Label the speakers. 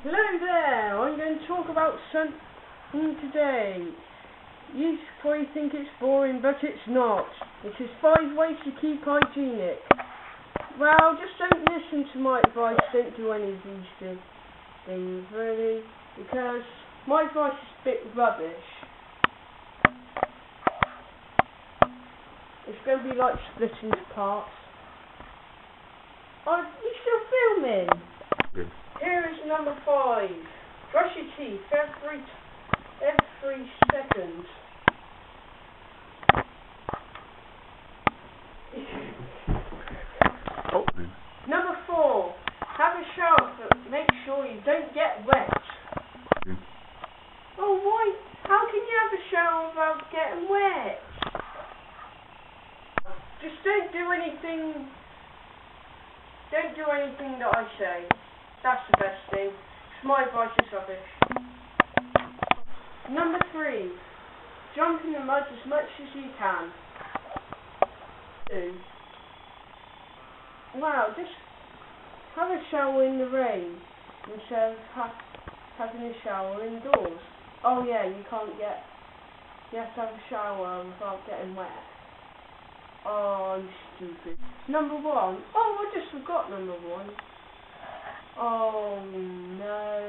Speaker 1: Hello there, I'm going to talk about something today. You probably think it's boring, but it's not. It is 5 ways to keep hygienic. Well, just don't listen to my advice, don't do any of these things, really, because my advice is a bit rubbish. It's going to be like split into parts. Are you still filming?
Speaker 2: Good.
Speaker 1: Here is number 5. Brush your teeth every second.
Speaker 2: Oh.
Speaker 1: Number 4. Have a shower, but make sure you don't get wet.
Speaker 2: Yeah.
Speaker 1: Oh, why? How can you have a shower without getting wet? Just don't do anything. Don't do anything that I say. That's the best thing. My advice is rubbish. Number 3. Jump in the mud as much as you can. 2. Wow, just have a shower in the rain instead of having a shower indoors. Oh yeah, you have to have a shower without getting wet. Oh, I'm stupid. Number 1. Oh, I just forgot number 1. Oh no.